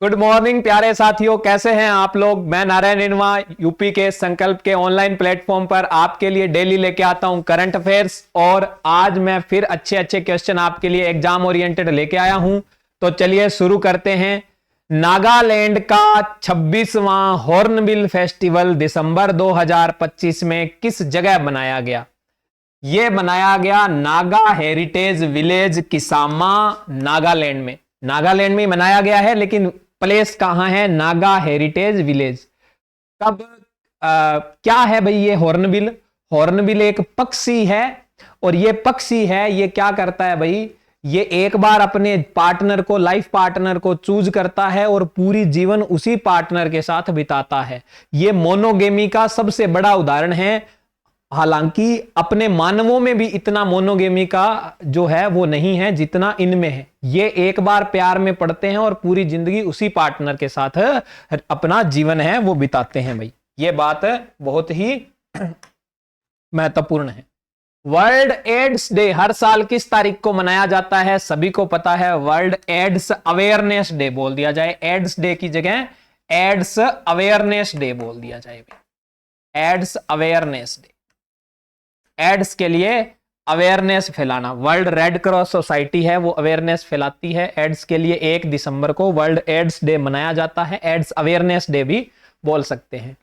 Good morning प्यारे साथियों, कैसे हैं आप लोग। मैं नारायण इनवा यूपी के संकल्प के ऑनलाइन प्लेटफॉर्म पर आपके लिए डेली लेके आता हूं करंट अफेयर्स। और आज मैं फिर अच्छे अच्छे क्वेश्चन आपके लिए एग्जाम ओरिएंटेड लेके आया हूं। तो चलिए शुरू करते हैं। नागालैंड का 26वां हॉर्नबिल फेस्टिवल दिसंबर 2025 में किस जगह बनाया गया। यह बनाया गया नागा हेरिटेज विलेज किसामा, नागालैंड में। नागालैंड में मनाया गया है, लेकिन प्लेस कहां है? Naga heritage village. कब क्या है भाई ये हॉर्नबिल? हॉर्नबिल एक पक्षी है, और ये पक्षी है, ये क्या करता है भाई? ये एक बार अपने पार्टनर को, लाइफ पार्टनर को चूज करता है और पूरी जीवन उसी पार्टनर के साथ बिताता है। ये मोनोगेमी का सबसे बड़ा उदाहरण है। हालांकि अपने मानवों में भी इतना मोनोगेमी का जो है वो नहीं है जितना इनमें है। ये एक बार प्यार में पड़ते हैं और पूरी जिंदगी उसी पार्टनर के साथ अपना जीवन है वो बिताते हैं भाई। ये बात बहुत ही महत्वपूर्ण है। वर्ल्ड एड्स डे हर साल किस तारीख को मनाया जाता है? सभी को पता है, वर्ल्ड एड्स अवेयरनेस डे बोल दिया जाए। एड्स डे की जगह एड्स अवेयरनेस डे बोल दिया जाए भाई। एड्स अवेयरनेस डे, एड्स के लिए अवेयरनेस फैलाना। वर्ल्ड रेड क्रॉस सोसाइटी है वो अवेयरनेस फैलाती है एड्स के लिए। 1 दिसंबर को वर्ल्ड एड्स डे मनाया जाता है। एड्स अवेयरनेस डे भी बोल सकते हैं।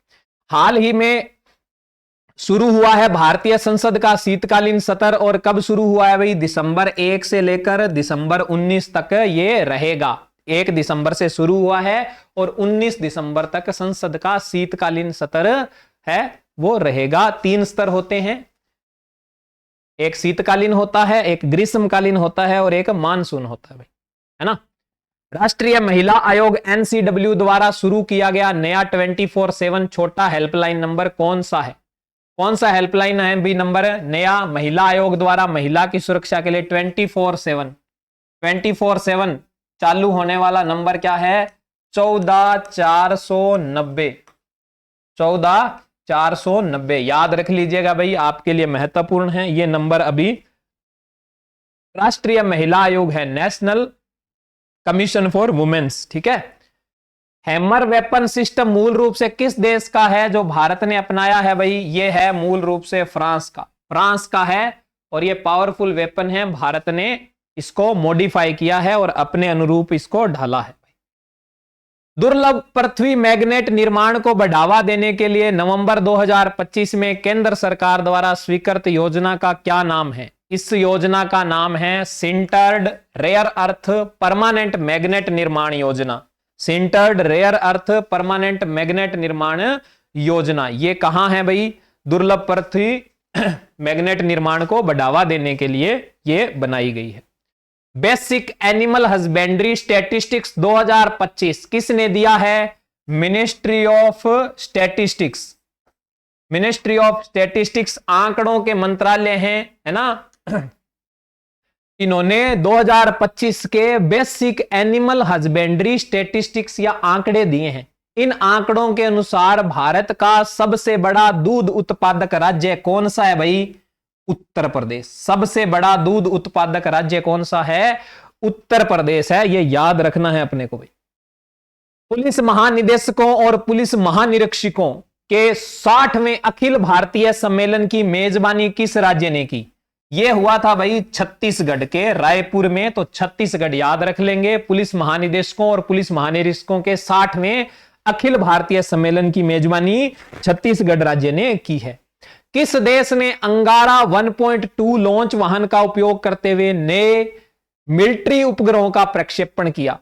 हाल ही में शुरू हुआ है भारतीय संसद का शीतकालीन सत्र। और कब शुरू हुआ है भाई? दिसंबर 1 से लेकर दिसंबर 19 तक ये रहेगा। 1 दिसंबर से शुरू हुआ है और 19 दिसंबर तक संसद का शीतकालीन सत्र है वो रहेगा। 3 स्तर होते हैं, एक शीतकालीन होता है, एक ग्रीष्मकालीन होता है और एक मानसून होता है भाई, है ना। राष्ट्रीय महिला आयोग एनसीडब्ल्यू द्वारा शुरू किया गया नया 24/7 छोटा हेल्पलाइन नंबर कौन सा है? कौन सा हेल्पलाइन है भी नंबर नया महिला आयोग द्वारा महिला की सुरक्षा के लिए 24/7 चालू होने वाला नंबर क्या है? 14490। 14490 याद रख लीजिएगा भाई, आपके लिए महत्वपूर्ण है ये नंबर। अभी राष्ट्रीय महिला आयोग है, नेशनल कमीशन फॉर वुमेन्स, ठीक है। हैमर वेपन सिस्टम मूल रूप से किस देश का है जो भारत ने अपनाया है भाई? ये है मूल रूप से फ्रांस का। फ्रांस का है और ये पावरफुल वेपन है। भारत ने इसको मॉडिफाई किया है और अपने अनुरूप इसको ढाला है। दुर्लभ पृथ्वी मैग्नेट निर्माण को बढ़ावा देने के लिए नवंबर 2025 में केंद्र सरकार द्वारा स्वीकृत योजना का क्या नाम है? इस योजना का नाम है sintered rare earth permanent magnet निर्माण योजना। Sintered rare earth permanent magnet निर्माण योजना। ये कहां है भाई? दुर्लभ पृथ्वी मैग्नेट निर्माण को बढ़ावा देने के लिए ये बनाई गई है। बेसिक एनिमल हस्बेंड्री स्टैटिस्टिक्स 2025 किसने दिया है? Ministry of statistics. Ministry of statistics आंकड़ों के मंत्रालय है ना। इन्होंने 2025 के बेसिक एनिमल हस्बेंड्री स्टैटिस्टिक्स या आंकड़े दिए हैं। इन आंकड़ों के अनुसार भारत का सबसे बड़ा दूध उत्पादक राज्य कौन सा है भाई? उत्तर प्रदेश। सबसे बड़ा दूध उत्पादक राज्य कौन सा है? उत्तर प्रदेश है। ये याद रखना है अपने को भाई। पुलिस महानिदेशकों और पुलिस महानिरीक्षकों के 60वें अखिल भारतीय सम्मेलन की मेजबानी किस राज्य ने की? यह हुआ था भाई छत्तीसगढ़ के रायपुर में। तो छत्तीसगढ़ याद रख लेंगे। पुलिस महानिदेशकों और पुलिस महानिरीक्षकों के 60वें अखिल भारतीय सम्मेलन की मेजबानी छत्तीसगढ़ राज्य ने की है। किस देश ने अंगारा 1.2 लॉन्च वाहन का उपयोग करते हुए नए मिलिट्री उपग्रहों का प्रक्षेपण किया?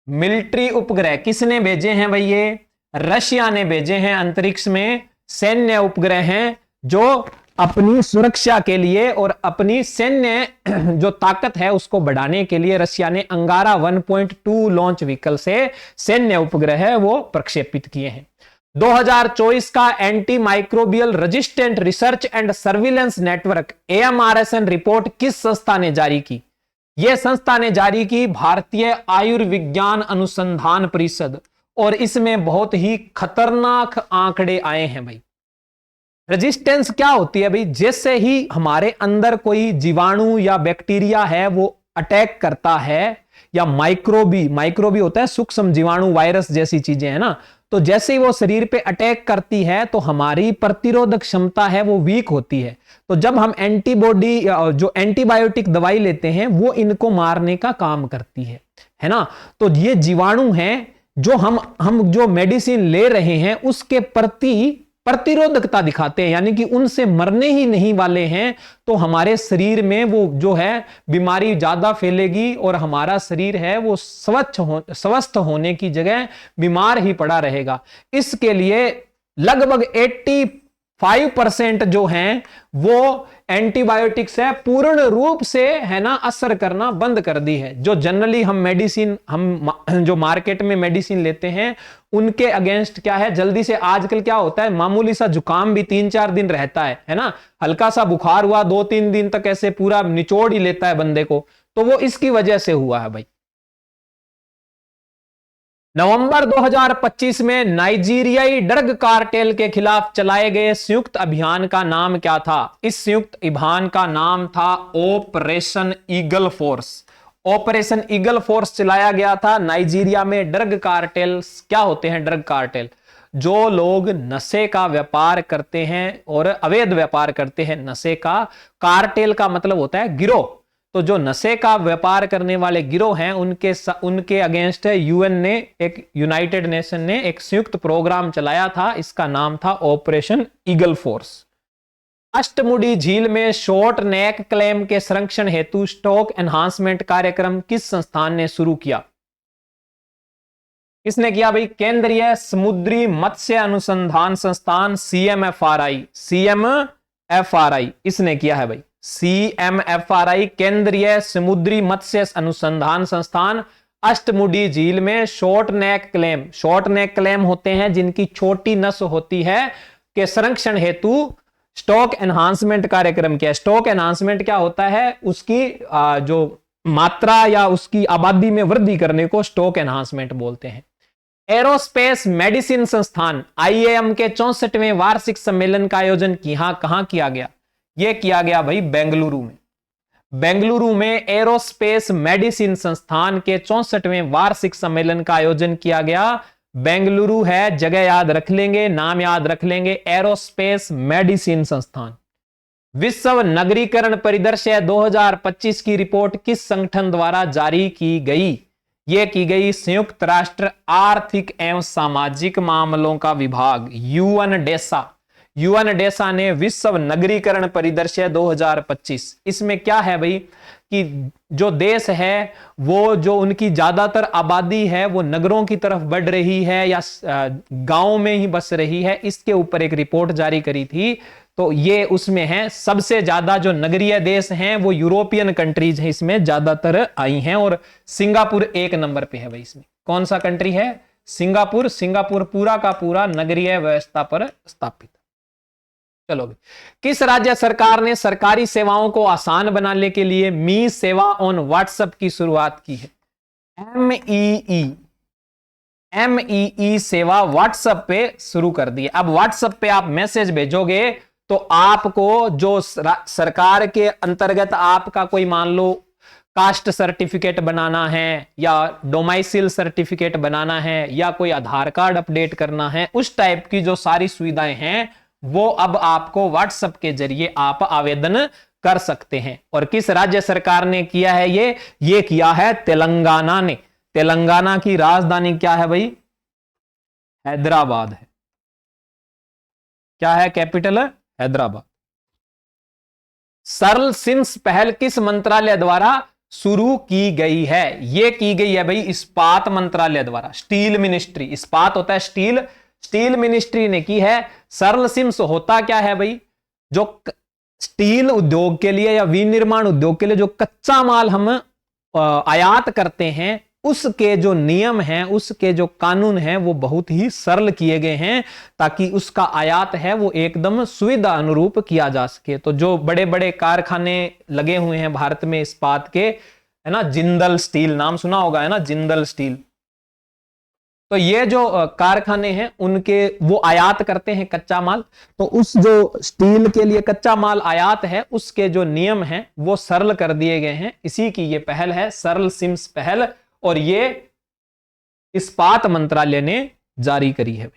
मिलिट्री उपग्रह किसने भेजे हैं भाई? ये रशिया ने भेजे हैं। अंतरिक्ष में सैन्य उपग्रह हैं जो अपनी सुरक्षा के लिए और अपनी सैन्य जो ताकत है उसको बढ़ाने के लिए रशिया ने अंगारा 1.2 लॉन्च व्हीकल से सैन्य उपग्रह है वो प्रक्षेपित किए हैं। 2024 का anti microbial resistant research and surveillance network AMRSN report किस संस्था ने जारी की? यह संस्था ने जारी की भारतीय आयुर्विज्ञान अनुसंधान परिषद। और इसमें बहुत ही खतरनाक आंकड़े आए हैं भाई। रेजिस्टेंस क्या होती है भाई? जैसे ही हमारे अंदर कोई जीवाणु या बैक्टीरिया है वो अटैक करता है या माइक्रोबी होता है सूक्ष्म जीवाणु, वायरस जैसी चीजें है ना, तो जैसे ही वो शरीर पे अटैक करती है तो हमारी प्रतिरोधक क्षमता है वो वीक होती है। तो जब हम एंटीबॉडी जो एंटीबायोटिक दवाई लेते हैं वो इनको मारने का काम करती है ना। तो ये जीवाणु हैं जो हम जो मेडिसिन ले रहे हैं उसके प्रति प्रतिरोधकता दिखाते हैं, यानी कि उनसे मरने ही नहीं वाले हैं। तो हमारे शरीर में वो जो है बीमारी ज्यादा फैलेगी और हमारा शरीर है वो स्वस्थ होने की जगह बीमार ही पड़ा रहेगा। इसके लिए लगभग 85% जो हैं वो एंटीबायोटिक से पूर्ण रूप से है ना असर करना बंद कर दी है। जो जनरली हम जो मार्केट में मेडिसिन लेते हैं उनके अगेंस्ट क्या है, जल्दी से आजकल क्या होता है, मामूली सा जुकाम भी 3-4 दिन रहता है ना, हल्का सा बुखार हुआ 2-3 दिन तक ऐसे पूरा निचोड़ ही लेता है बंदे को, तो वो इसकी वजह से हुआ है भाई। नवंबर 2025 में नाइजीरियाई ड्रग कार्टेल के खिलाफ चलाए गए संयुक्त अभियान का नाम क्या था? इस संयुक्त अभियान का नाम था operation eagle force. Operation eagle force चलाया गया था नाइजीरिया में। ड्रग कार्टेल क्या होते हैं? ड्रग कार्टेल जो लोग नशे का व्यापार करते हैं और अवैध व्यापार करते हैं नशे का। कार्टेल का मतलब होता है गिरोह। तो जो नशे का व्यापार करने वाले गिरोह हैं उनके अगेंस्ट यूनाइटेड नेशन ने एक संयुक्त प्रोग्राम चलाया था, इसका नाम था ऑपरेशन ईगल फोर्स। अष्टमुडी झील में शॉर्ट नेक क्लैम के संरक्षण हेतु स्टॉक एनहांसमेंट कार्यक्रम किस संस्थान ने शुरू किया? किसने किया भाई? केंद्रीय समुद्री मत्स्य अनुसंधान संस्थान CMFRI इसने किया है भाई। CMFRI केंद्रीय समुद्री मत्स्य अनुसंधान संस्थान अष्टमुडी झील में शॉर्ट नेक क्लैम होते हैं जिनकी छोटी नस होती है के संरक्षण हेतु स्टॉक एनहांसमेंट कार्यक्रम किया। स्टॉक एनहांसमेंट क्या होता है? उसकी जो मात्रा या उसकी आबादी में वृद्धि करने को स्टॉक एनहांसमेंट बोलते हैं। एरोस्पेस मेडिसिन संस्थान IAM के 64वें वार्षिक सम्मेलन का आयोजन कहां किया गया? यह किया गया भाई बेंगलुरु में। बेंगलुरु में एरोस्पेस मेडिसिन संस्थान के 64वें वार्षिक सम्मेलन का आयोजन किया गया। बेंगलुरु है, जगह याद रख लेंगे, नाम याद रख लेंगे, एरोस्पेस मेडिसिन संस्थान। विश्व नगरीकरण परिदृश्य 2025 की रिपोर्ट किस संगठन द्वारा जारी की गई? यह की गई संयुक्त राष्ट्र आर्थिक एवं सामाजिक मामलों का विभाग यूएनडेसा ने विश्व नगरीकरण परिदृश्य 2025। इसमें क्या है भाई कि जो देश है वो जो उनकी ज्यादातर आबादी है वो नगरों की तरफ बढ़ रही है या गांव में ही बस रही है, इसके ऊपर एक रिपोर्ट जारी करी थी। तो ये उसमें है सबसे ज्यादा जो नगरीय देश हैं वो यूरोपियन कंट्रीज हैं, इसमें ज्यादातर आई हैं और सिंगापुर 1 नंबर पे है भाई। इसमें कौन सा कंट्री है? सिंगापुर पूरा का पूरा नगरीय व्यवस्था पर स्थापित। चलो भाई, किस राज्य सरकार ने सरकारी सेवाओं को आसान बनाने के लिए मी सेवा ऑन व्हाट्सएप की शुरुआत की है? MEE सेवा व्हाट्सएप पे शुरू कर दी है। अब व्हाट्सएप पे आप मैसेज भेजोगे तो आपको जो सरकार के अंतर्गत आपका कोई मान लो कास्ट सर्टिफिकेट बनाना है या डोमाइसिल सर्टिफिकेट बनाना है या कोई आधार कार्ड अपडेट करना है, उस टाइप की जो सारी सुविधाएं हैं वो अब आपको व्हाट्सएप के जरिए आप आवेदन कर सकते हैं। और किस राज्य सरकार ने किया है ये किया है तेलंगाना ने। तेलंगाना की राजधानी क्या है भाई? हैदराबाद है। क्या है कैपिटल? हैदराबाद। सरल सिम्स पहल किस मंत्रालय द्वारा शुरू की गई है? यह की गई है भाई इस्पात मंत्रालय द्वारा, स्टील मिनिस्ट्री। इस्पात होता है स्टील मिनिस्ट्री ने की है। सरल सिम्स होता क्या है भाई? जो स्टील उद्योग के लिए या विनिर्माण उद्योग के लिए जो कच्चा माल हम आयात करते हैं उसके जो नियम हैं, उसके जो कानून हैं वो बहुत ही सरल किए गए हैं ताकि उसका आयात है वो एकदम सुविधा अनुरूप किया जा सके। तो जो बड़े बड़े कारखाने लगे हुए हैं भारत में इस्पात के, है ना, जिंदल स्टील नाम सुना होगा, है ना, जिंदल स्टील। तो ये जो कारखाने हैं उनके वो आयात करते हैं कच्चा माल, तो उस जो स्टील के लिए कच्चा माल आयात है उसके जो नियम हैं वो सरल कर दिए गए हैं। इसी की ये पहल है, सरल सिम्स पहल, और ये इस्पात मंत्रालय ने जारी करी है।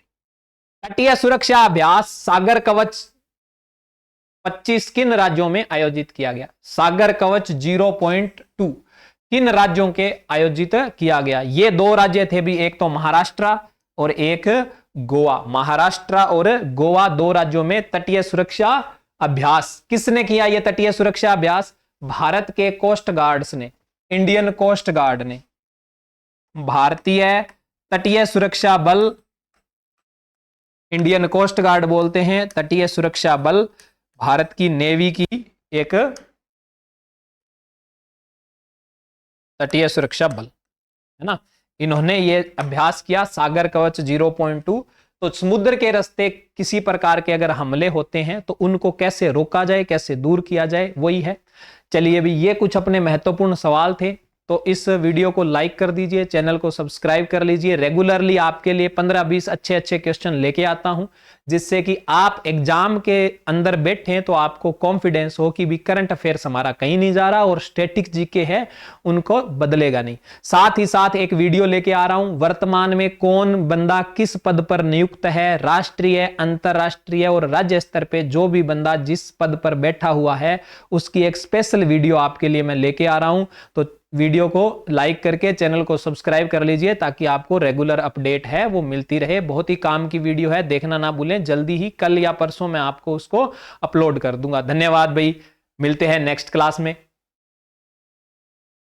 तटीय सुरक्षा अभ्यास सागर कवच 25 किन राज्यों में आयोजित किया गया? सागर कवच 0.2 किन राज्यों के आयोजित किया गया? ये दो राज्य थे भी, एक तो महाराष्ट्र और एक गोवा। महाराष्ट्र और गोवा दो राज्यों में तटीय सुरक्षा अभ्यास किसने किया? ये तटीय सुरक्षा अभ्यास भारत के कोस्ट गार्ड्स ने, इंडियन कोस्ट गार्ड ने, भारतीय तटीय सुरक्षा बल, इंडियन कोस्ट गार्ड बोलते हैं, तटीय सुरक्षा बल भारत की नेवी की एक तटीय सुरक्षा बल है ना। इन्होंने ये अभ्यास किया सागर कवच 0.2। तो समुद्र के रास्ते किसी प्रकार के अगर हमले होते हैं तो उनको कैसे रोका जाए, कैसे दूर किया जाए, वही है। चलिए अभी ये कुछ अपने महत्वपूर्ण सवाल थे, तो इस वीडियो को लाइक कर दीजिए, चैनल को सब्सक्राइब कर लीजिए। रेगुलरली आपके लिए 15-20 अच्छे क्वेश्चन लेके आता हूं, जिससे कि आप एग्जाम के अंदर बैठे तो आपको कॉन्फिडेंस हो कि भी करंट अफेयर्स हमारा कहीं नहीं जा रहा और स्टैटिक जीके है उनको बदलेगा नहीं। साथ ही साथ एक वीडियो लेके आ रहा हूं, वर्तमान में कौन बंदा किस पद पर नियुक्त है, राष्ट्रीय, अंतरराष्ट्रीय और राज्य स्तर पे जो भी बंदा जिस पद पर बैठा हुआ है उसकी एक स्पेशल वीडियो आपके लिए मैं लेके आ रहा हूं। तो वीडियो को लाइक करके चैनल को सब्सक्राइब कर लीजिए ताकि आपको रेगुलर अपडेट है वो मिलती रहे। बहुत ही काम की वीडियो है, देखना ना भूलें। जल्दी ही कल या परसों मैं आपको उसको अपलोड कर दूंगा। धन्यवाद भाई, मिलते हैं नेक्स्ट क्लास में।